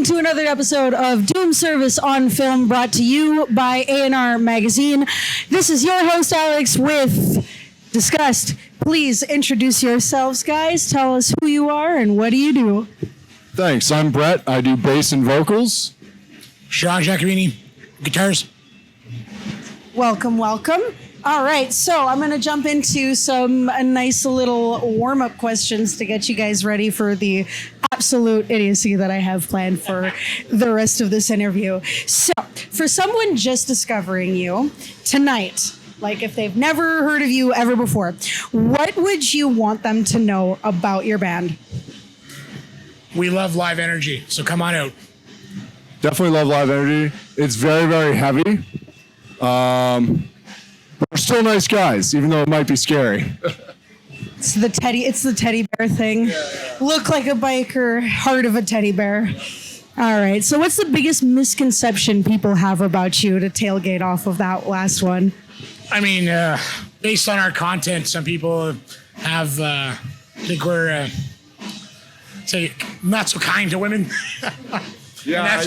along to another episode of Doom Service on Film, brought to you by AnR Magazine. This is your host, Alex, with Disgust. Please introduce yourselves, guys. Tell us who you are and what do you do? Thanks. I'm Brett. I do bass and vocals. Sean Giacomini, guitars. Welcome, welcome. All right, so I'm going to jump into some nice little warm-up questions to get you guys ready for the absolute idiocy that I have planned for the rest of this interview. So, for someone just discovering you tonight, like if they've never heard of you ever before, what would you want them to know about your band? We love live energy, so come on out. Definitely love live energy. It's very, very heavy. We're still nice guys, even though it might be scary. It's the teddy bear thing. Yeah. Look like a biker, heart of a teddy bear. All right. So what's the biggest misconception people have about you, to tailgate off of that last one? I mean, based on our content, some people have think we're say not so kind to women. Yeah,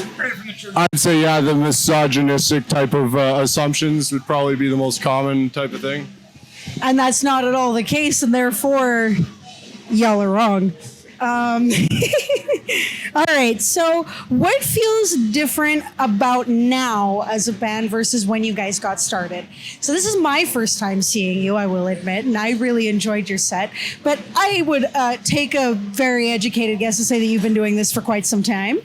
I'd say, the misogynistic type of assumptions would probably be the most common type of thing. And that's not at all the case, and therefore, y'all are wrong. All right, so what feels different about now as a band versus when you guys got started? So this is my first time seeing you, I will admit, and I really enjoyed your set. But I would take a very educated guess to say that you've been doing this for quite some time.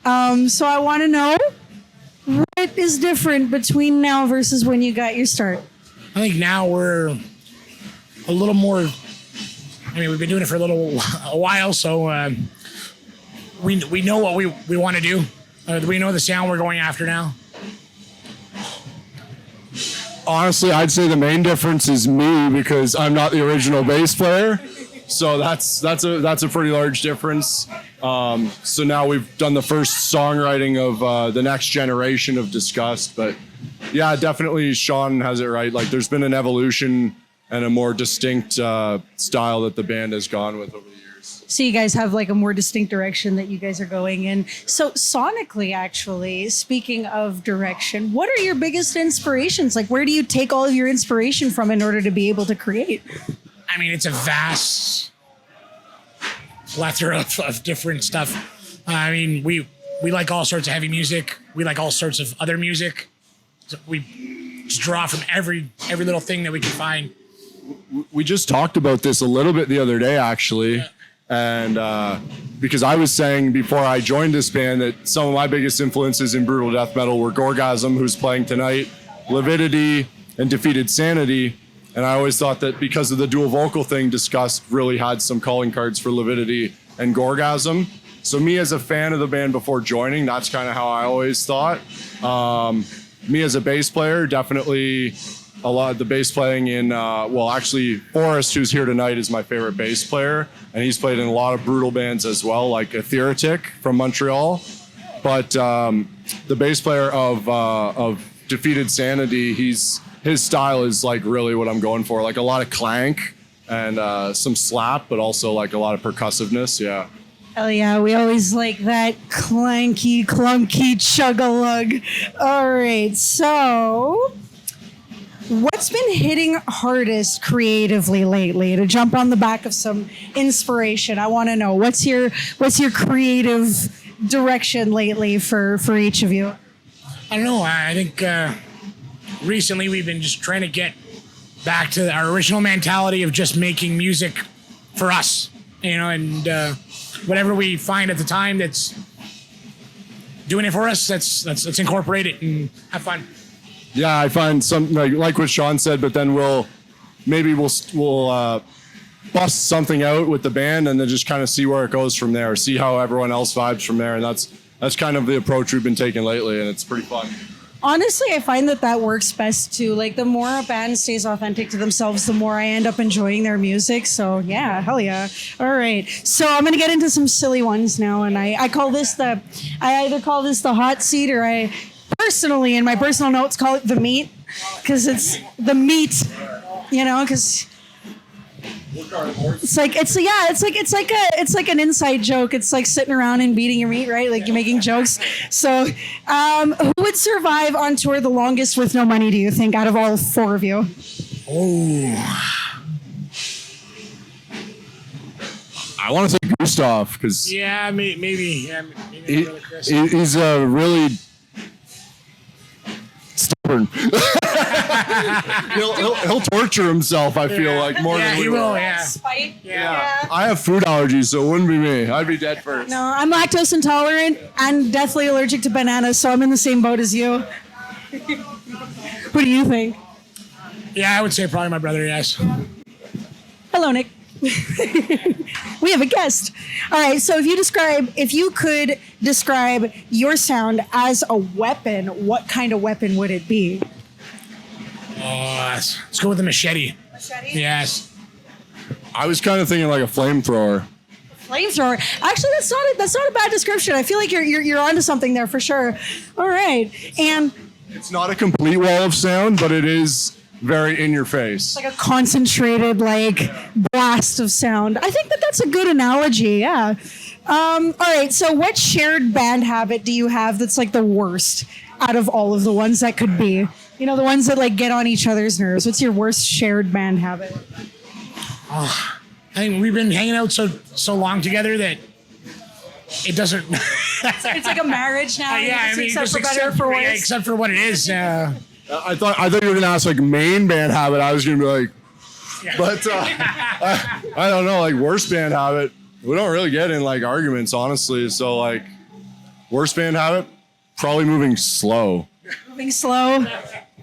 So I want to know, what is different between now versus when you got your start? I think now we're a little more, I mean, we've been doing it for a while, so we know what we want to do. We know the sound we're going after now. Honestly, I'd say the main difference is me, because I'm not the original bass player. So that's a pretty large difference. So now we've done the first songwriting of the next generation of Disgust. But yeah, definitely Sean has it right. Like, there's been an evolution and a more distinct style that the band has gone with over the years. So you guys have like a more distinct direction that you guys are going in. So sonically, actually, speaking of direction, what are your biggest inspirations? Like, where do you take all of your inspiration from in order to be able to create? I mean, it's a vast plethora of different stuff. I mean, we like all sorts of heavy music. We like all sorts of other music. So we just draw from every little thing that we can find. We just talked about this a little bit the other day, actually. Yeah. And because I was saying before I joined this band that some of my biggest influences in brutal death metal were Gorgasm, who's playing tonight, Lividity, and Defeated Sanity. And I always thought that because of the dual vocal thing, Disgust really had some calling cards for Lividity and Gorgasm. So me as a fan of the band before joining, that's kind of how I always thought. Me as a bass player, definitely a lot of the bass playing in, actually Forrest, who's here tonight, is my favorite bass player. And he's played in a lot of brutal bands as well, like Aetheritic from Montreal. But the bass player of Defeated Sanity, his style is like really what I'm going for. Like a lot of clank and some slap, but also like a lot of percussiveness. Yeah. Hell yeah, we always like that clanky, clunky chug-a-lug. All right, so what's been hitting hardest creatively lately? To jump on the back of some inspiration, I want to know, what's your creative direction lately for each of you? I don't know. I think recently we've been just trying to get back to our original mentality of just making music for us, and whatever we find at the time that's doing it for us, let's incorporate it and have fun. Yeah, I find some like what Sean said, but then we'll bust something out with the band and then just kind of see where it goes from there, see how everyone else vibes from there, and that's kind of the approach we've been taking lately, and it's pretty fun. Honestly, I find that works best too. Like, the more a band stays authentic to themselves, the more I end up enjoying their music. So yeah, hell yeah. All right. So I'm going to get into some silly ones now. And I either call this the hot seat, or I personally, in my personal notes, call it the meat. Because it's the meat, because It's like an inside joke. It's like sitting around and beating your meat, right? Like you're making jokes. So, who would survive on tour the longest with no money? Do you think out of all four of you? Oh, I want to say Gustav because yeah, maybe. Yeah, maybe really Chris. he's a really stubborn. he'll torture himself. I feel like more than he we will. Yeah. Spite. Yeah. I have food allergies, so it wouldn't be me. I'd be dead first. No, I'm lactose intolerant and deathly allergic to bananas, so I'm in the same boat as you. Who do you think? Yeah, I would say probably my brother. Yes. Hello, Nick. We have a guest. All right, so if you could describe your sound as a weapon, what kind of weapon would it be? Let's go with the machete. Machete? Yes. I was kind of thinking like a flamethrower. Flamethrower. Actually, that's not a bad description. I feel like you're onto something there for sure. All right, and It's not a complete wall of sound, but it is very in your face. like a concentrated blast of sound. I think that's a good analogy. Yeah. All right. So, what shared band habit do you have that's like the worst out of all of the ones that could be? You know, the ones that like get on each other's nerves. What's your worst shared band habit? I think we've been hanging out so long together that it doesn't. It's like a marriage now. Except just for better or for worse. yeah, except for what it is. I thought you were gonna ask like main band habit. I was gonna be like, but I don't know, like worst band habit. We don't really get in like arguments, honestly. So like worst band habit, probably moving slow. Moving slow.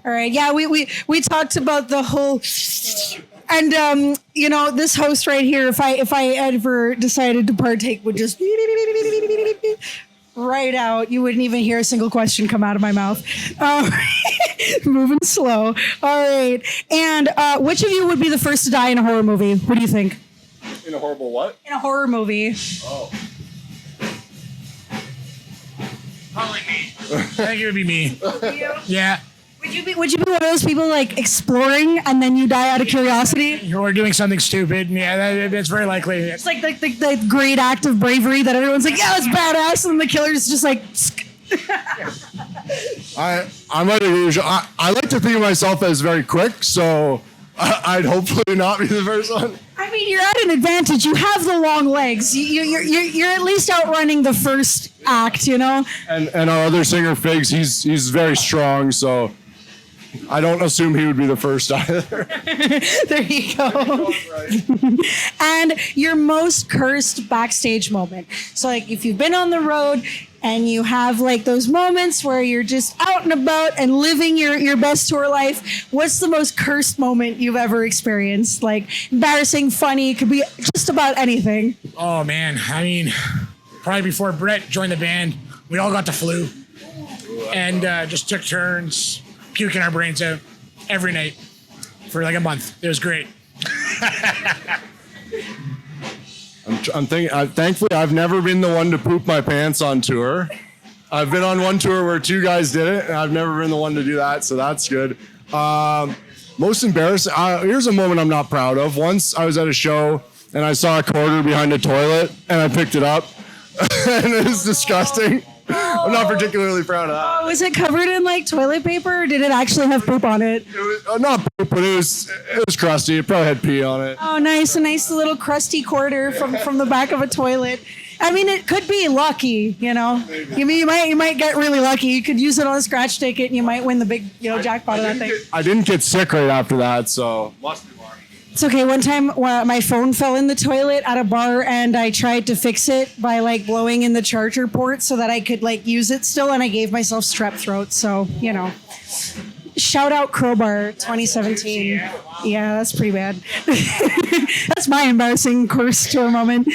All right. Yeah, we talked about the whole. And this host right here, if I ever decided to partake, would just right out. You wouldn't even hear a single question come out of my mouth. Moving slow. All right. And which of you would be the first to die in a horror movie? What do you think? In a horrible what? In a horror movie. Oh. Probably me. I think it would be me. You? Yeah. Would you be one of those people like exploring and then you die out of curiosity? Or doing something stupid. Yeah, that's very likely. It's like the great act of bravery that everyone's like, yeah, that's badass, and the killer's just like. I might agree. I like to think of myself as very quick, so I'd hopefully not be the first one. I mean, you're at an advantage. You have the long legs. You're at least outrunning the first act, you know. And our other singer Figs, he's very strong, so I don't assume he would be the first either. There you go. And your most cursed backstage moment. So, like, if you've been on the road and you have like those moments where you're just out and about and living your best tour life, what's the most cursed moment you've ever experienced? Like embarrassing, funny, it could be just about anything. Oh man, I mean, probably before Brett joined the band, we all got the flu and just took turns puking our brains out every night for like a month. It was great. I'm thinking. Thankfully, I've never been the one to poop my pants on tour. I've been on one tour where two guys did it, and I've never been the one to do that, so that's good. Most embarrassing. Here's a moment I'm not proud of. Once I was at a show and I saw a quarter behind a toilet, and I picked it up, and it was disgusting. I'm not particularly proud of that. Oh, was it covered in like toilet paper, or did it actually have poop on it? It was not poop, but it was crusty. It probably had pee on it. Oh, nice, a nice little crusty quarter from the back of a toilet. I mean, it could be lucky, you know. You might get really lucky. You could use it on a scratch ticket, and you might win the big, jackpot of that thing. I didn't get sick right after that, so must be lucky. It's okay. One time, my phone fell in the toilet at a bar, and I tried to fix it by like blowing in the charger port so that I could like use it still, and I gave myself strep throat. So shout out Crowbar 2017. Yeah, that's pretty bad. That's my embarrassing course tour moment.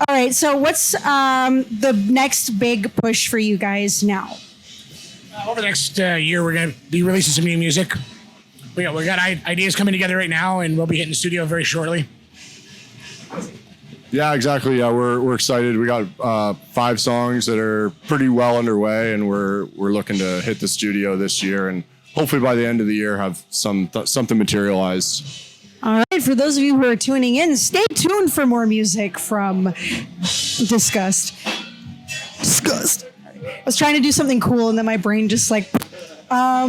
All right, so what's the next big push for you guys now? Over the next year, we're going to be releasing some new music. We got ideas coming together right now, and we'll be hitting the studio very shortly. Yeah, exactly. Yeah, we're excited. We got 5 songs that are pretty well underway, and we're looking to hit the studio this year, and hopefully by the end of the year have something materialized. All right, for those of you who are tuning in, stay tuned for more music from Disgust. Disgust. I was trying to do something cool and then my brain just like... all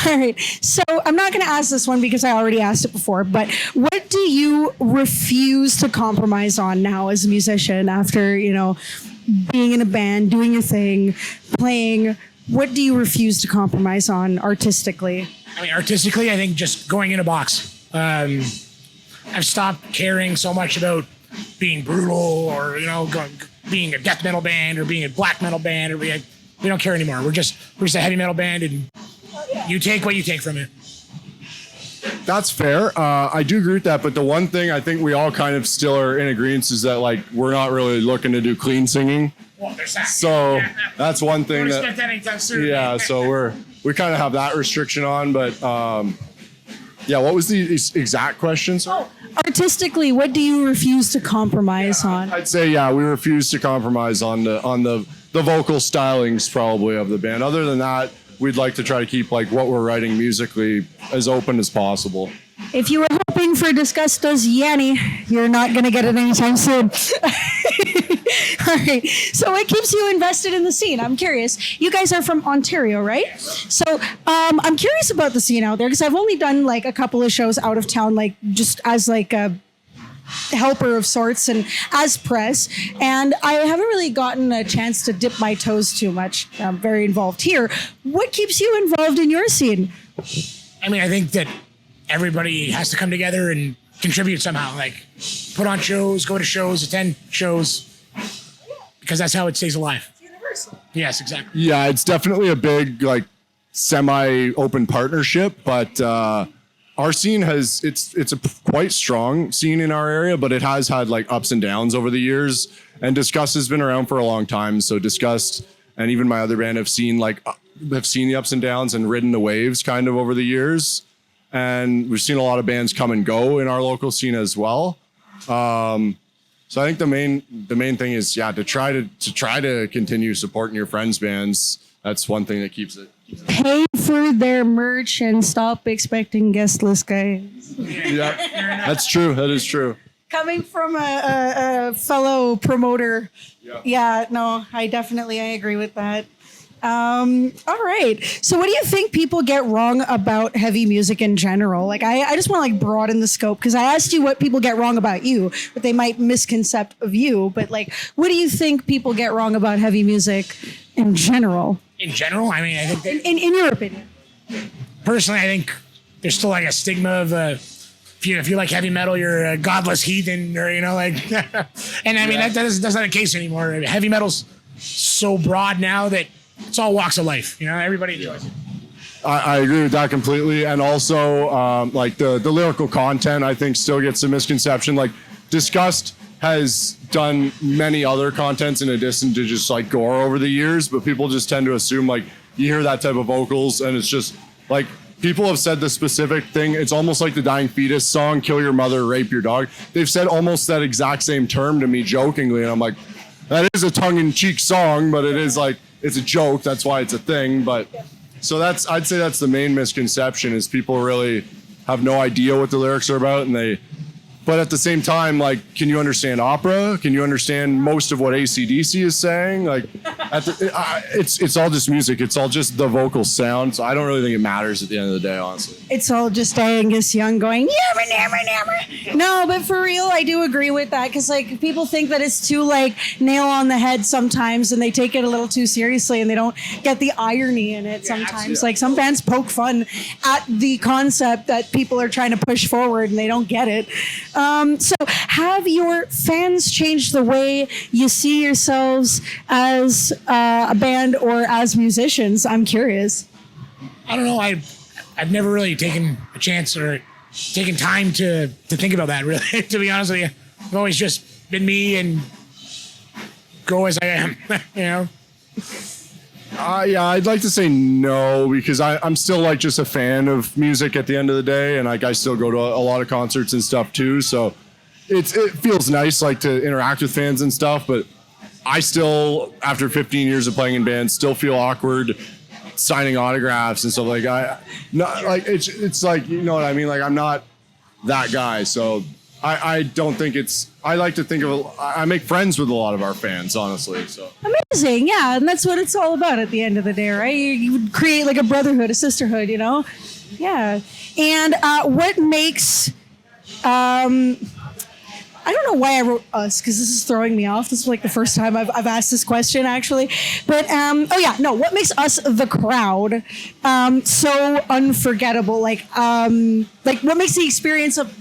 right, so I'm not going to ask this one because I already asked it before, but what do you refuse to compromise on now as a musician after, being in a band, doing your thing, playing? What do you refuse to compromise on artistically? I mean, artistically, I think just going in a box. I've stopped caring so much about being brutal or, being a death metal band or being a black metal band. We don't care anymore. We're just a heavy metal band, and you take what you take from it. That's fair. I do agree with that. But the one thing I think we all kind of still are in agreement is that we're not really looking to do clean singing. Well, there's that. So that's one thing Don't expect that anytime soon. Yeah. So we kind of have that restriction on. But what was the exact question? Sorry? Artistically, what do you refuse to compromise on? I'd say we refuse to compromise on the vocal stylings probably of the band. Other than that, we'd like to try to keep what we're writing musically as open as possible. If you were hoping for Disgust does Yanny, you're not going to get it anytime soon. All right. So what keeps you invested in the scene? I'm curious. You guys are from Ontario, right? So I'm curious about the scene out there because I've only done a couple of shows out of town, just as a helper of sorts and as press, and I haven't really gotten a chance to dip my toes too much. I'm very involved here. What keeps you involved in your scene? I mean, I think that everybody has to come together and contribute somehow, put on shows, go to shows, attend shows, because that's how it stays alive. It's universal. Yes, exactly. Yeah, it's definitely a big semi-open partnership, but our scene it's a quite strong scene in our area, but it has had ups and downs over the years. And Disgust has been around for a long time. So Disgust and even my other band have seen the ups and downs and ridden the waves kind of over the years. And we've seen a lot of bands come and go in our local scene as well. So I think the main thing is to try to continue supporting your friends' bands. That's one thing that keeps it. Pay for their merch and stop expecting guest list guys. Yeah, that's true. That is true. Coming from a fellow promoter. I agree with that. All right. So what do you think people get wrong about heavy music in general? I just want to broaden the scope because I asked you what people get wrong about you, but they might misconcept of you. But what do you think people get wrong about heavy music in general? In general, I mean, I think that, in your opinion. Personally, I think there's still a stigma of if you like heavy metal, you're a godless heathen, or and I mean that's not the case anymore. Heavy metal's so broad now that it's all walks of life. Everybody enjoys it. I agree with that completely, and also the lyrical content I think still gets a misconception. Disgust has done many other contents in addition to just gore over the years, but people just tend to assume you hear that type of vocals and it's just people have said the specific thing. It's almost like the Dying Fetus song, "Kill your mother, rape your dog." They've said almost that exact same term to me jokingly, and I'm like, that is a tongue-in-cheek song, but it is it's a joke. That's why it's a thing. But so I'd say that's the main misconception is people really have no idea what the lyrics are about, and but at the same time, can you understand opera? Can you understand most of what AC/DC is saying? It's all just music. It's all just the vocal sound. So I don't really think it matters at the end of the day, honestly. It's all just Angus Young going, never, never, never. No, but for real, I do agree with that because people think that it's too nail on the head sometimes, and they take it a little too seriously, and they don't get the irony in it sometimes. Some bands poke fun at the concept that people are trying to push forward, and they don't get it. So have your fans changed the way you see yourselves as a band or as musicians? I'm curious. I don't know. I've never really taken a chance or taken time to think about that, really, to be honest with you. I've always just been me and go as I am, I'd like to say no, because I'm still just a fan of music at the end of the day, and I still go to a lot of concerts and stuff too. So it feels nice to interact with fans and stuff, but I still, after 15 years of playing in bands, still feel awkward signing autographs and stuff like not like it's like, you know what I mean? Like I'm not that guy. So I don't think I like to think of I make friends with a lot of our fans, honestly. So Amazing. Yeah. And that's what it's all about at the end of the day, right? You would create like a brotherhood, a sisterhood, you know? Yeah. And what makes, I don't know why I wrote us because this is throwing me off. This is like the first time I've asked this question actually. But what makes us the crowd so unforgettable? Like what makes the experience of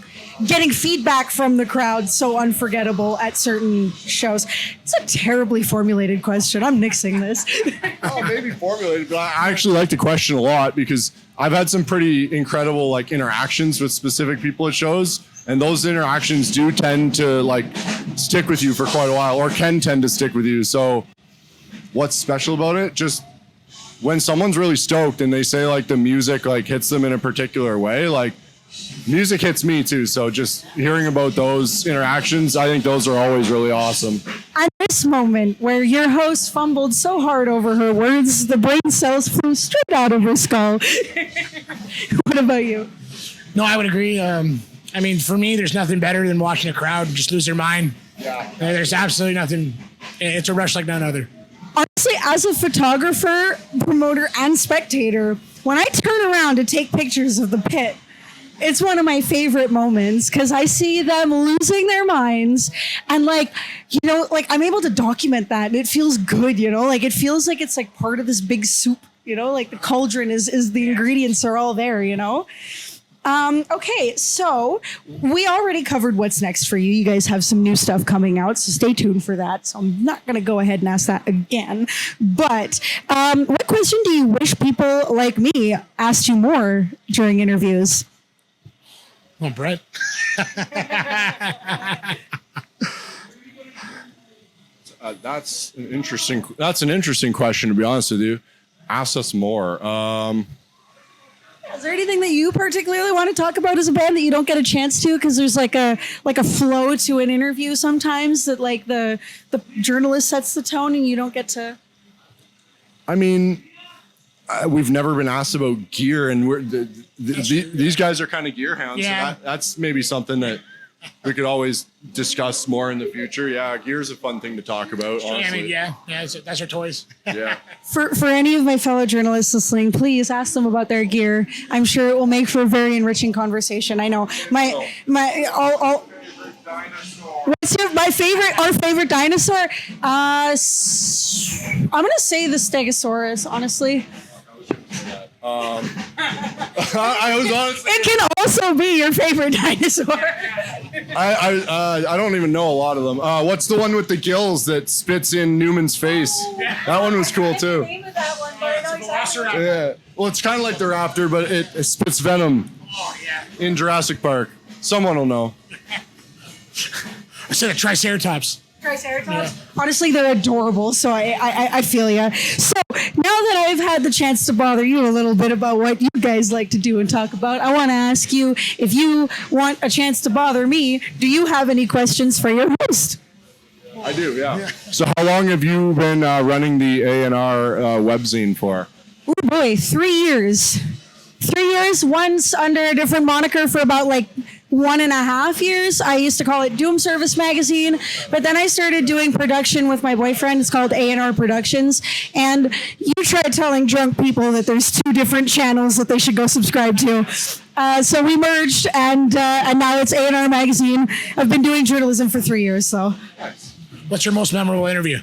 getting feedback from the crowd so unforgettable at certain shows? It's a terribly formulated question. I'm nixing this. Oh, maybe formulated, but I actually like the question a lot because I've had some pretty incredible like interactions with specific people at shows. And those interactions do tend to like stick with you for quite a while, or can tend to stick with you. So what's special about it? Just when someone's really stoked and they say like the music like hits them in a particular way, like music hits me too. So just hearing about those interactions, I think those are always really awesome. At this moment where your host fumbled so hard over her words, the brain cells flew straight out of her skull. What about you? No, I would agree. I mean, for me, there's nothing better than watching a crowd just lose their mind. Yeah. There's absolutely nothing. It's a rush like none other. Honestly, as a photographer, promoter, and spectator, when I turn around to take pictures of the pit, it's one of my favorite moments because I see them losing their minds and I'm able to document that and it feels good, like it feels like it's like part of this big soup, like the cauldron is the ingredients are all there, Okay, so we already covered what's next for you. You guys have some new stuff coming out, so stay tuned for that. So I'm not going to go ahead and ask that again. But what question do you wish people like me asked you more during interviews? Oh, Brett. That's an interesting question, to be honest with you. Ask us more. Is there anything that you particularly want to talk about as a band that you don't get a chance to? Because there's like a flow to an interview sometimes that like the journalist sets the tone and you don't get to. I mean, we've never been asked about gear, and these guys are kind of gear hounds. Yeah. So that's maybe something that we could always discuss more in the future. Yeah, gear's a fun thing to talk about. Honestly. I mean, yeah, that's our toys. Yeah. For any of my fellow journalists listening, please ask them about their gear. I'm sure it will make for a very enriching conversation. I know what's our favorite dinosaur? I'm gonna say the Stegosaurus, honestly. I was honestly. It can also be your favorite dinosaur. I don't even know a lot of them. What's the one with the gills that spits in Newman's face? That one was cool too. Yeah. Well, it's kind of like the raptor, but it spits venom. Oh, yeah. In Jurassic Park. Someone will know. I said a Triceratops. Triceratops. Yeah. Honestly, they're adorable, so I feel ya. So now that I've had the chance to bother you a little bit about what you guys like to do and talk about, I want to ask you, if you want a chance to bother me, do you have any questions for your host? I do, yeah. So how long have you been running the AnR webzine for? Oh boy, 3 years. 3 years, once under a different moniker for about 1.5 years. I used to call it Doom Service Magazine, but then I started doing production with my boyfriend. It's called AnR Productions. And you try telling drunk people that there's 2 different channels that they should go subscribe to. So we merged, and now it's AnR Magazine. I've been doing journalism for 3 years, so. What's your most memorable interview?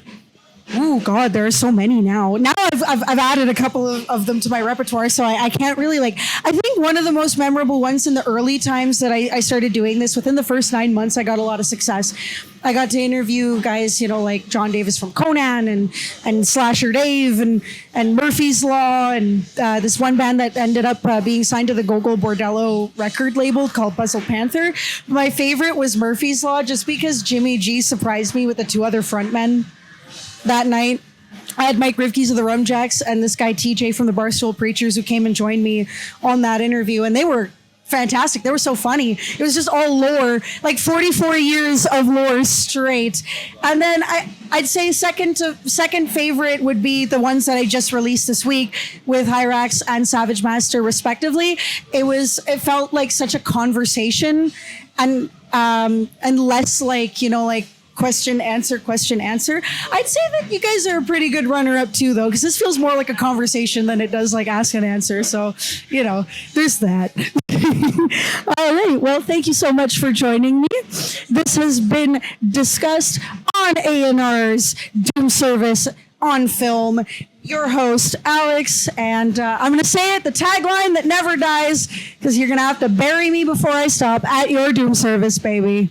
Oh God, there are so many now. Now I've added a couple of them to my repertoire, so I can't really I think one of the most memorable ones in the early times that I started doing this, within the first 9 months, I got a lot of success. I got to interview guys, like John Davis from Conan and Slasher Dave and Murphy's Law and this one band that ended up being signed to the Gogol Bordello record label called Puzzle Panther. My favorite was Murphy's Law, just because Jimmy G surprised me with the 2 other frontmen. That night, I had Mike Rivkees of the Rumjacks and this guy TJ from the Barstool Preachers who came and joined me on that interview, and they were fantastic. They were so funny. It was just all lore, like 44 years of lore straight. And then I'd say second favorite would be the ones that I just released this week with Hyrax and Savage Master respectively. It felt like such a conversation and less like, like question answer. I'd say that you guys are a pretty good runner up too, though, because this feels more like a conversation than it does like ask and answer. So, there's that. All right. Well, thank you so much for joining me. This has been Disgust on ANR's Doom Service on Film. Your host, Alex, and I'm going to say it, the tagline that never dies, because you're going to have to bury me before I stop, at your Doom Service, baby.